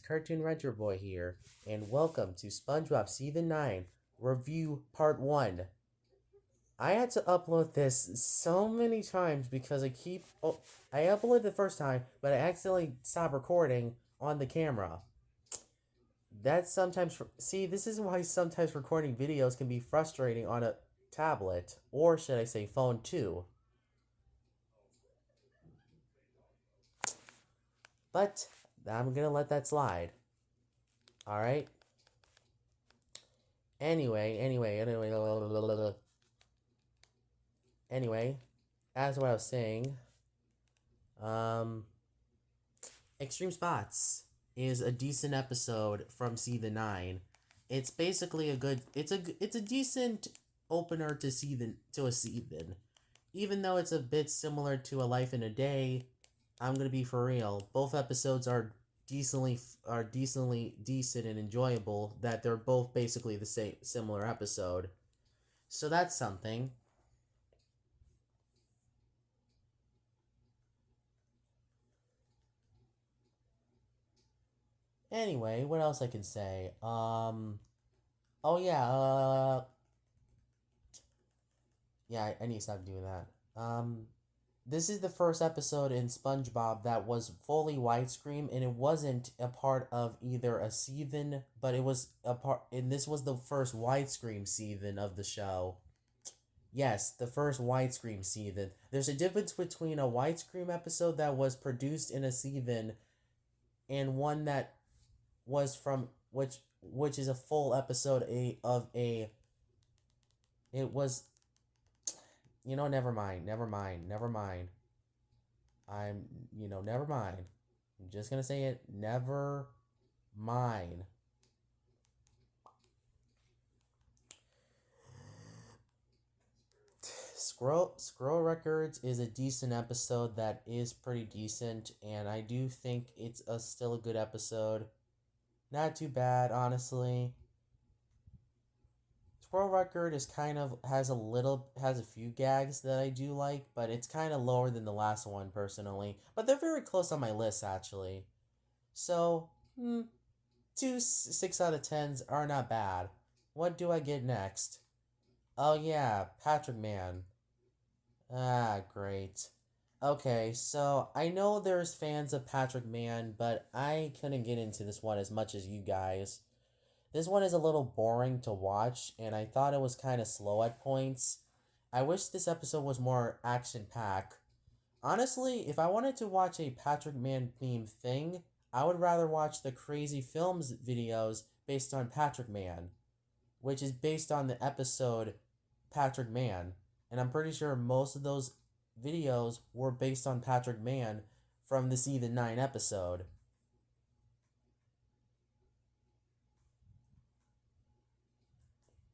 Cartoon Retro Boy here, and welcome to Spongebob Season 9 Review Part 1. I had to upload this so many times because I uploaded the first time, but I accidentally stopped recording on the camera. That's sometimes, see, this is why sometimes recording videos can be frustrating on a tablet, or should I say phone too. But I'm gonna let that slide. Alright? Anyway, as what I was saying, um, Extreme Spots is a decent episode from season 9. It's basically it's a decent opener to a season. Even though it's a bit similar to A Life in a Day, I'm gonna be for real. Both episodes are decently decent and enjoyable. That they're both basically the same similar episode. So that's something. Anyway, what else I can say? Oh yeah, yeah, I need to stop doing that. This is the first episode in SpongeBob that was fully widescreen, and it wasn't a part of either a season, but it was a part, and this was the first widescreen season of the show. Yes, the first widescreen season. There's a difference between a widescreen episode that was produced in a season and one that was from which is a full episode of a it was never mind. Never mind. I'm just gonna say it, never mind. Scroll Records is a decent episode that is pretty decent, and I do think it's still a good episode. Not too bad, honestly. Squirrel Record is kind of has a few gags that I do like, but it's kind of lower than the last one personally. But they're very close on my list actually. So, two 6 out of 10s are not bad. What do I get next? Oh yeah, Patrick Man. Ah, great. Okay, so I know there's fans of Patrick Man, but I couldn't get into this one as much as you guys. This one is a little boring to watch, and I thought it was kind of slow at points. I wish this episode was more action packed. Honestly, if I wanted to watch a Patrick Man themed thing, I would rather watch the Crazy Films videos based on Patrick Man, which is based on the episode Patrick Man. And I'm pretty sure most of those videos were based on Patrick Man from the Season 9 episode.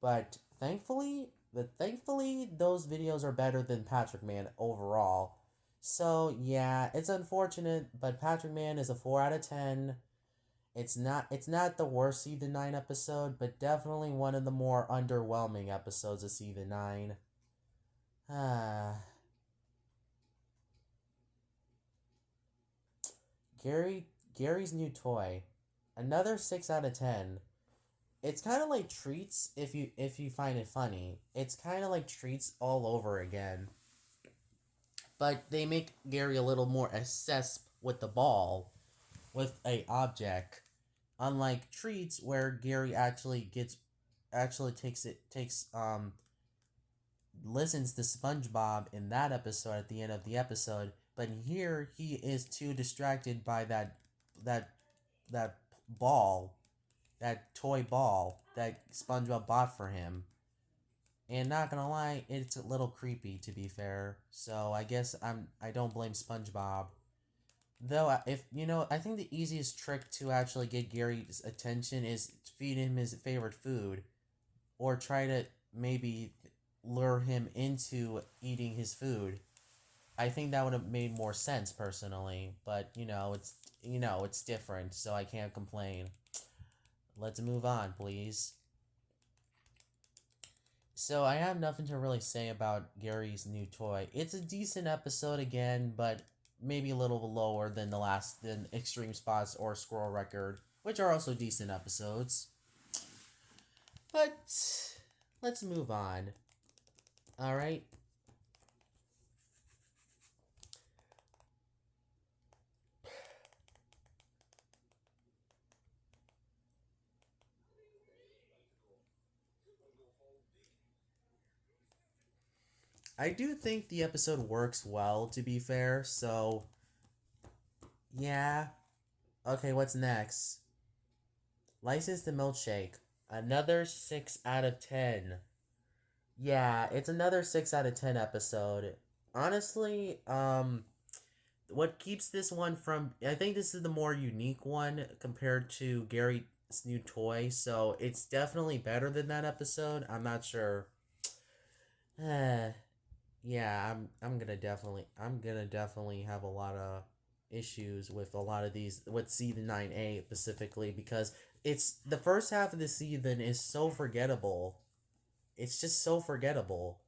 But thankfully those videos are better than Patrick Man overall. So yeah, it's unfortunate, but Patrick Man is a 4 out of 10. It's not the worst Season 9 episode, but definitely one of the more underwhelming episodes of Season 9. Ah, Gary Gary's new toy. Another 6 out of 10. It's kind of like Treats if you find it funny. It's kind of like Treats all over again. But they make Gary a little more obsessed with the ball, with a object. Unlike Treats, where Gary actually takes listens to SpongeBob in that episode at the end of the episode, but here he is too distracted by that that ball, that toy ball that SpongeBob bought for him. And not gonna lie, it's a little creepy to be fair. So I guess I don't blame SpongeBob. Though if I think the easiest trick to actually get Gary's attention is feed him his favorite food, or try to maybe lure him into eating his food. I think that would have made more sense personally, but it's different, so I can't complain. Let's move on, please. So I have nothing to really say about Gary's new toy. It's a decent episode again, but maybe a little lower than the last than Extreme Spots or Squirrel Record. which are also decent episodes. But let's move on. All right. I do think the episode works well, to be fair. So, yeah. Okay, what's next? License to Milkshake. Another 6 out of 10. Yeah, it's another 6 out of 10 episode. Honestly, what keeps this one from, I think this is the more unique one compared to Gary's new toy, so it's definitely better than that episode. I'm not sure. Yeah, I'm gonna definitely have a lot of issues with a lot of these with season 9A specifically, because it's the first half of the season is so forgettable. It's just so forgettable,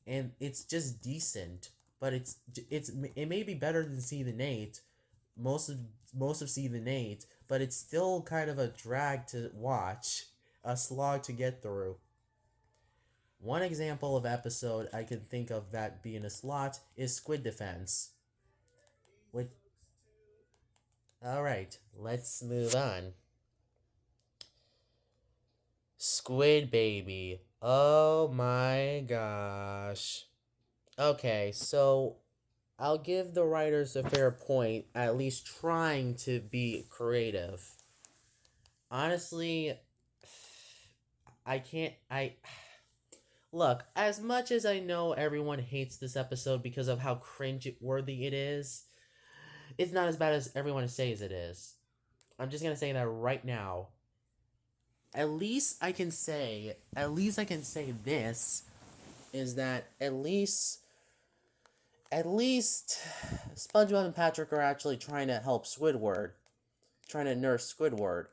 and it's just decent, but it may be better than season 8, most of most of season 8, but it's still kind of a drag to watch, a slog to get through. One example of episode I can think of that being a slot is Squid Defense. With All right, let's move on. Squid Baby. Oh my gosh. Okay, so I'll give the writers a fair point, at least trying to be creative. Honestly, I can't. I Look, as much as I know everyone hates this episode because of how cringe worthy it is, it's not as bad as everyone says it is. I'm just gonna say that right now. At least I can say this is that at least SpongeBob and Patrick are actually trying to help Squidward, trying to nurse Squidward.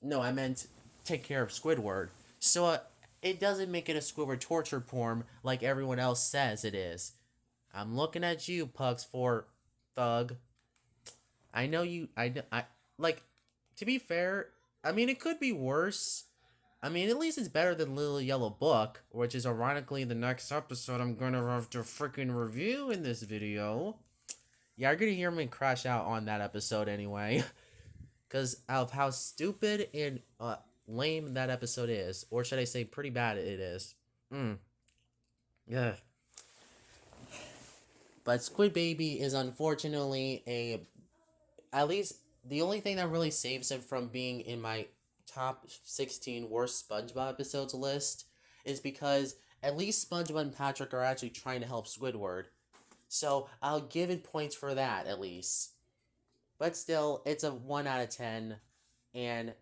No, I meant take care of Squidward. So it doesn't make it a Squidward torture porn like everyone else says it is. I'm looking at you, Pugs for Thug. I know you. I like. To be fair, I mean it could be worse. I mean, at least it's better than Little Yellow Book, which is ironically the next episode I'm gonna have to freaking review in this video. Yeah, you're gonna hear me crash out on that episode anyway, because of how stupid and lame that episode is, or should I say, pretty bad it is. Yeah. But Squid Baby is unfortunately a at least the only thing that really saves him from being in my top 16 worst SpongeBob episodes list is because at least SpongeBob and Patrick are actually trying to help Squidward. So I'll give it points for that at least. But still, it's a 1 out of 10. And,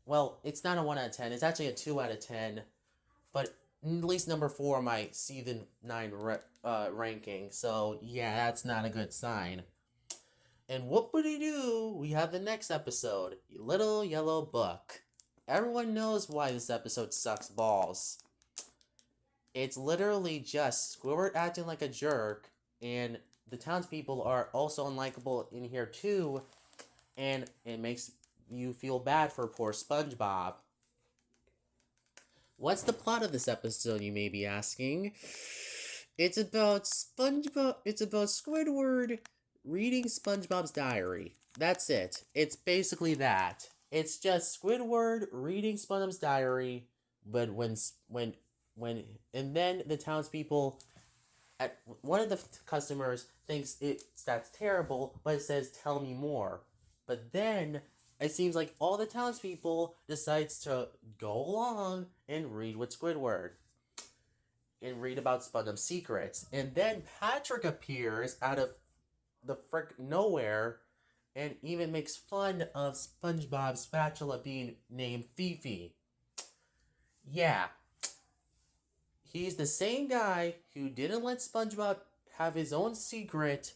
well, it's not a 1 out of 10. It's actually a 2 out of 10. But at least number 4 on my season 9 ranking. So, yeah, that's not a good sign. And whoopity doo, we have the next episode, Little Yellow Book. Everyone knows why this episode sucks balls. It's literally just Squidward acting like a jerk, and the townspeople are also unlikable in here too, and it makes you feel bad for poor SpongeBob. What's the plot of this episode, you may be asking? It's about SpongeBob. It's about Squidward reading SpongeBob's diary. That's it. It's basically that. It's just Squidward reading SpongeBob's diary, but when and then the townspeople at one of the customers thinks that's terrible, but it says tell me more. But then it seems like all the townspeople decides to go along and read with Squidward and read about SpongeBob's secrets. And then Patrick appears out of the frick nowhere and even makes fun of SpongeBob's spatula being named Fifi. Yeah, he's the same guy who didn't let SpongeBob have his own secret,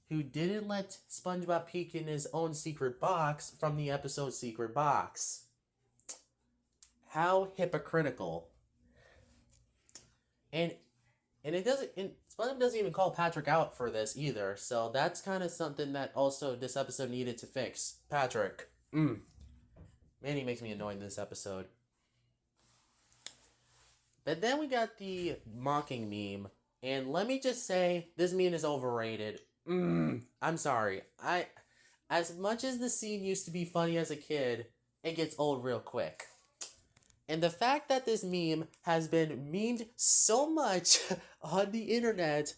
who didn't let SpongeBob peek in his own secret box from the episode Secret Box. How hypocritical. And and it doesn't SpongeBob doesn't even call Patrick out for this either, so that's kind of something that also this episode needed to fix. Patrick. Man, he makes me annoyed in this episode. But then we got the mocking meme, and let me just say, this meme is overrated. I'm sorry. As much as the scene used to be funny as a kid, it gets old real quick. And the fact that this meme has been memed so much on the internet,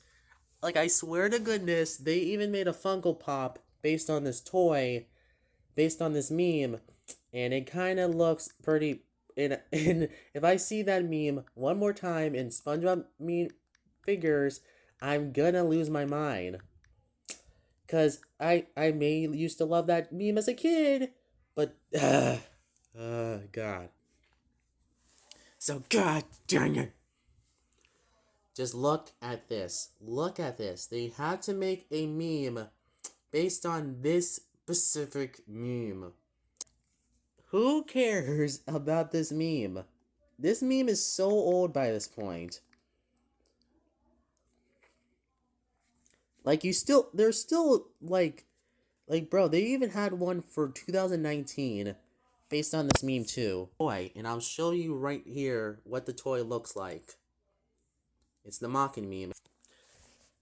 like I swear to goodness, they even made a Funko Pop based on this toy, based on this meme, and it kind of looks pretty. And if I see that meme one more time in SpongeBob meme figures, I'm gonna lose my mind. Cause I may used to love that meme as a kid, but God. So God dang it. Just look at this. Look at this. They had to make a meme based on this specific meme. Who cares about this meme? This meme is so old by this point. Like there's still bro, they even had one for 2019 based on this meme too. Toy, and I'll show you right here what the toy looks like. It's the mocking meme.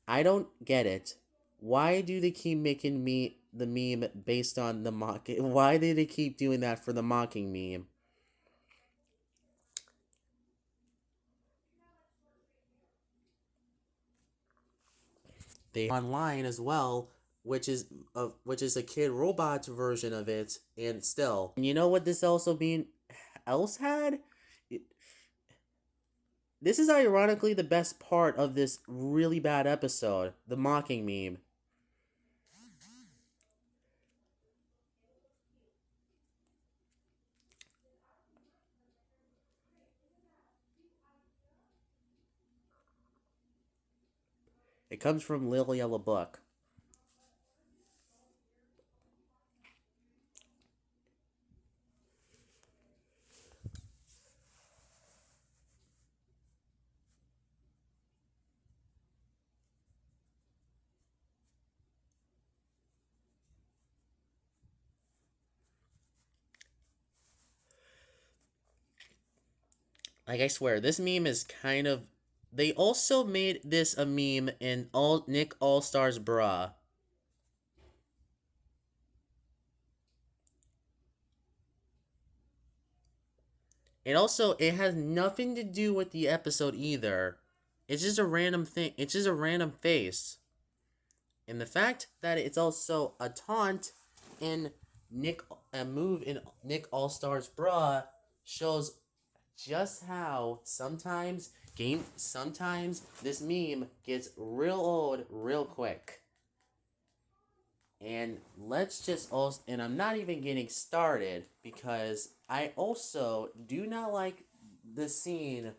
I don't get it. Why do they keep making me the meme based on the mocking? Why do they keep doing that for the mocking meme? They online as well, which is a kid robot version of it, and still. And you know what this also being else had? This is ironically the best part of this really bad episode, the mocking meme. It comes from Lil Yellow Book. Like I swear, this meme is kind of. They also made this a meme in all Nick All Stars Bra. It has nothing to do with the episode either. It's just a random thing. It's just a random face. And the fact that it's also a taunt in a move in Nick All Stars Bra shows just how sometimes this meme gets real old real quick. And let's just also, and I'm not even getting started because I also do not like the scene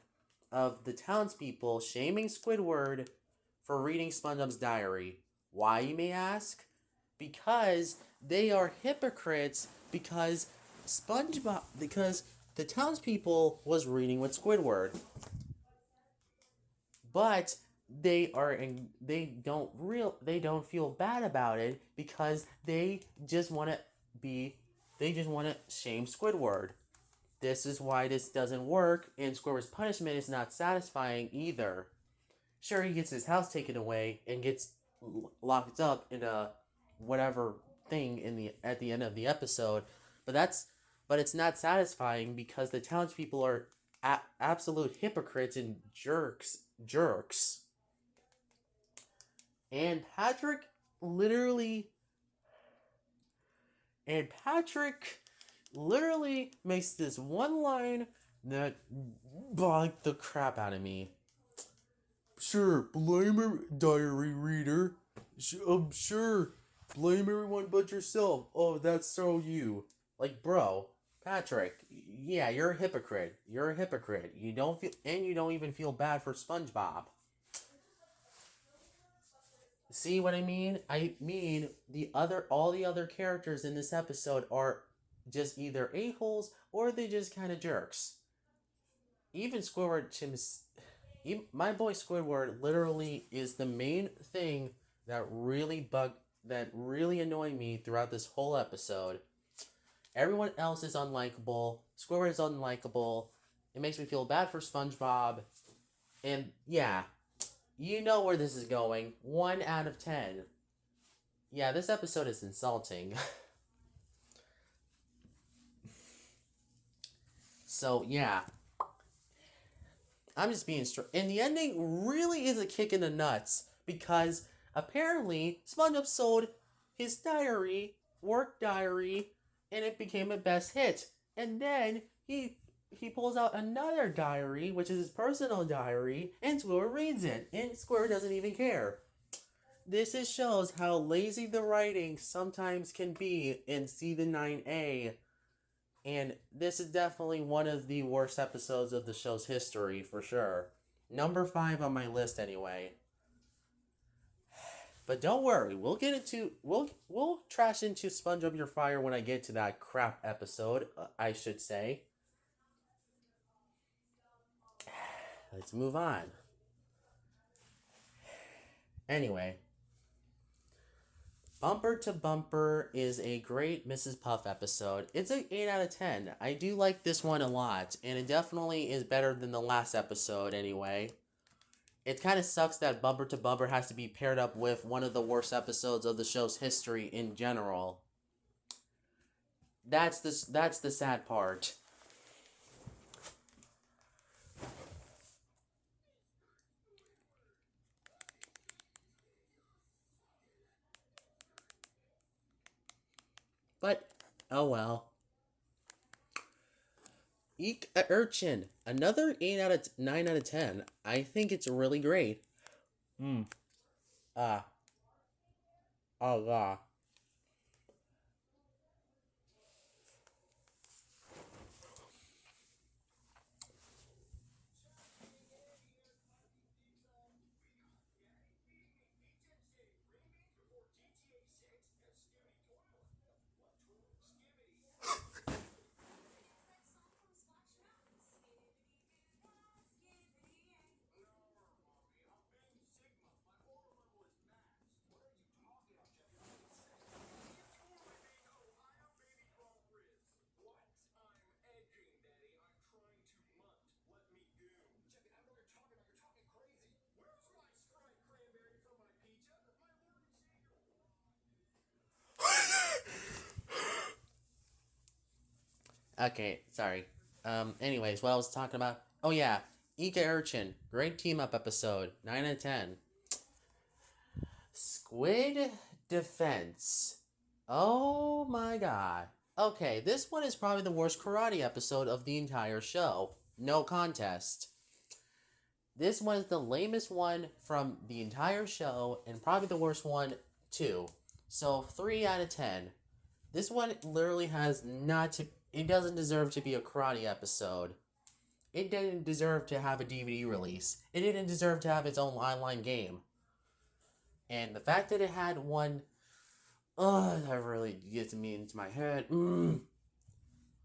of the townspeople shaming Squidward for reading SpongeBob's diary. Why, you may ask? Because they are hypocrites because the townspeople was reading with Squidward. But they don't feel bad about it because they just want to shame Squidward. This is why this doesn't work, and Squidward's punishment is not satisfying either. Sure, he gets his house taken away and gets locked up in a whatever thing at the end of the episode, but it's not satisfying because the townspeople are absolute hypocrites and jerks. And literally Patrick literally makes this one line that bogged the crap out of me. Sure, blame a diary reader. Sure, blame everyone but yourself. Oh, that's so you. Like, bro, Patrick, yeah, you're a hypocrite. You're a hypocrite. You don't even feel bad for SpongeBob. See what I mean? I mean all the other characters in this episode are just either a-holes or they just kind of jerks. Even Squidward Chim's My boy Squidward literally is the main thing that really annoyed me throughout this whole episode. Everyone else is unlikable. Squidward is unlikable. It makes me feel bad for SpongeBob. And yeah, you know where this is going. 1 out of 10. Yeah, this episode is insulting. So yeah, I'm just being straight. And the ending really is a kick in the nuts because apparently SpongeBob sold his diary, work diary, and it became a best hit. And then he pulls out another diary, which is his personal diary, and Squidward reads it, and Squidward doesn't even care. This just shows how lazy the writing sometimes can be in season 9A, and this is definitely one of the worst episodes of the show's history, for sure. Number 5 on my list, anyway. But don't worry, we'll trash into Sponge Up Your Fire when I get to that crap episode, I should say. Let's move on. Anyway, Bumper to Bumper is a great Mrs. Puff episode. It's an 8 out of 10. I do like this one a lot, and it definitely is better than the last episode anyway. It kind of sucks that Bumper to Bumper has to be paired up with one of the worst episodes of the show's history in general. That's the sad part. But oh well. Eek a Urchin. Another 8 out of 9 out of 10. I think it's really great. Ah. Oh god. Okay, sorry. Anyways, what I was talking about. Oh yeah, Ika Urchin. Great team up episode. 9 out of 10. Squid Defense. Oh my god. Okay, this one is probably the worst karate episode of the entire show. No contest. This one is the lamest one from the entire show, and probably the worst one, too. So, 3 out of 10. This one literally has not to. It doesn't deserve to be a karate episode. It didn't deserve to have a DVD release. It didn't deserve to have its own online game. And the fact that it had one. That really gets me into my head.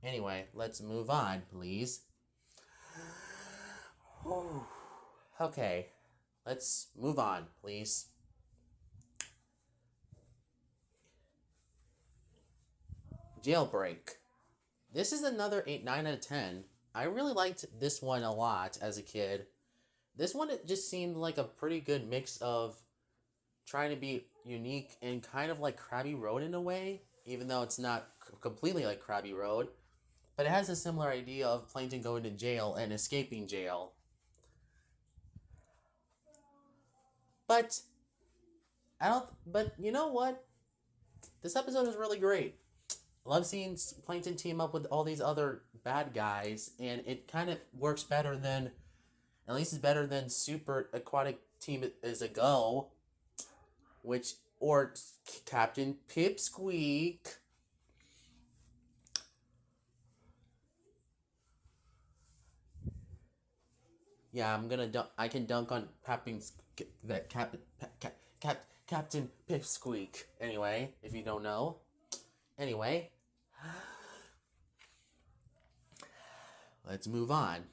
Anyway, let's move on, please. Okay, let's move on, please. Jailbreak. This is another 9 out of 10. I really liked this one a lot as a kid. This one, it just seemed like a pretty good mix of trying to be unique and kind of like Krabby Road in a way, even though it's not completely like Krabby Road. But it has a similar idea of Plankton going to jail and escaping jail. But I don't. But you know what? This episode is really great. Love seeing Plankton team up with all these other bad guys, and it kind of works better than, at least it's better than Super Aquatic Team is a Go, which, or Captain Pipsqueak. Yeah, I can dunk on Captain Pipsqueak. Anyway, if you don't know. Anyway, let's move on.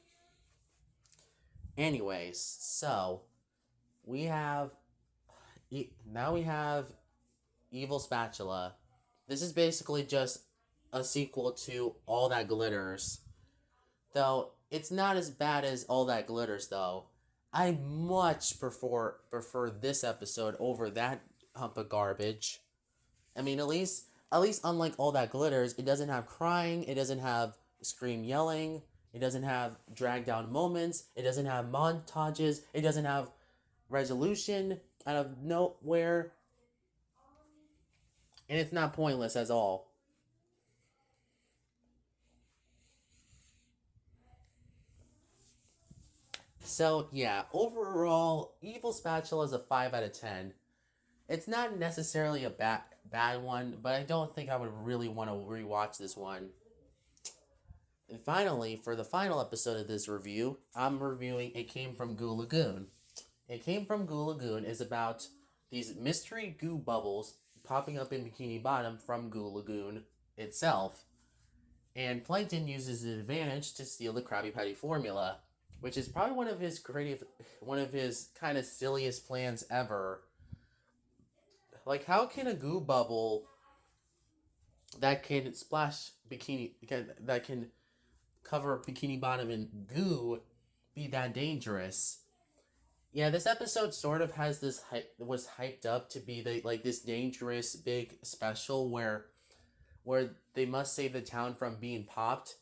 Anyways, so we have now we have Evil Spatula. This is basically just a sequel to All That Glitters. Though it's not as bad as All That Glitters though. I much prefer this episode over that hump of garbage. I mean, at least unlike All That Glitters, it doesn't have crying, it doesn't have scream yelling, it doesn't have drag down moments, it doesn't have montages, it doesn't have resolution out of nowhere, and it's not pointless at all. So yeah, overall, Evil Spatula is a 5 out of 10. It's not necessarily a bad one, but I don't think I would really want to rewatch this one. And finally, for the final episode of this review, I'm reviewing It Came From Goo Lagoon. It Came From Goo Lagoon is about these mystery goo bubbles popping up in Bikini Bottom from Goo Lagoon itself. And Plankton uses the advantage to steal the Krabby Patty formula, which is probably one of his kind of silliest plans ever. Like, how can a goo bubble that can splash that can cover Bikini Bottom in goo be that dangerous? Yeah, this episode sort of has was hyped up to be this dangerous big special where they must save the town from being popped,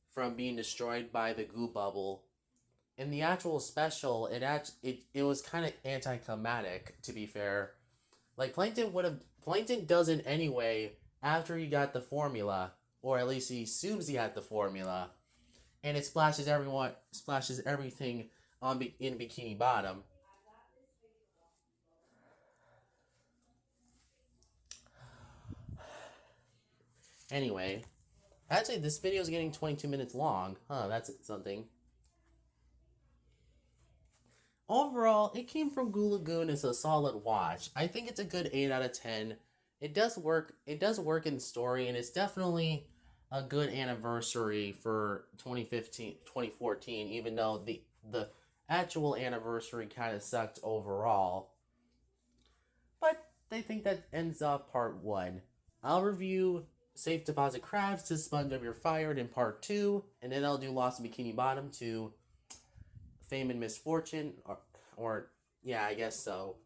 from being destroyed by the goo bubble. In the actual special, it was kind of anticlimactic, to be fair. Like, Plankton does it anyway after he got the formula, or at least he assumes he had the formula, and it splashes everything in Bikini Bottom. Anyway, actually, this video is getting 22 minutes long. Huh, that's something. Overall, It Came From Goo Lagoon is a solid watch. I think it's a good 8 out of 10. It does work. It does work in the story, and it's definitely a good anniversary for 2015, 2014. Even though the actual anniversary kind of sucked overall. But I think that ends off part one. I'll review Safe Deposit Crabs to Spongebob You're Fired in part two, and then I'll do Lost in Bikini Bottom to Fame and Misfortune, or yeah, I guess so.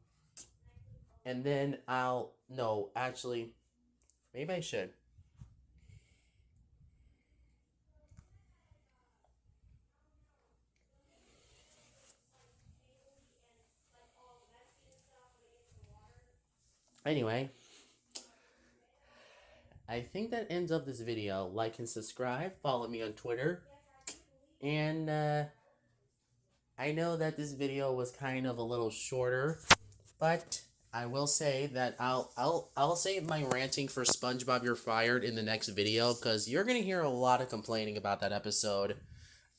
And then no, actually, maybe I should. Anyway, I think that ends up this video. Like and subscribe, follow me on Twitter, and I know that this video was kind of a little shorter, but I will say that I'll save my ranting for SpongeBob You're Fired in the next video, because you're gonna hear a lot of complaining about that episode.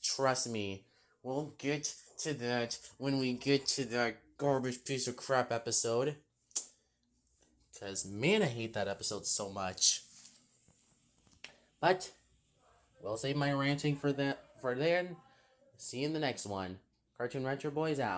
Trust me, we'll get to that when we get to that garbage piece of crap episode. Because, man, I hate that episode so much. But we'll save my ranting for then. See you in the next one. Cartoon Retro Boys out.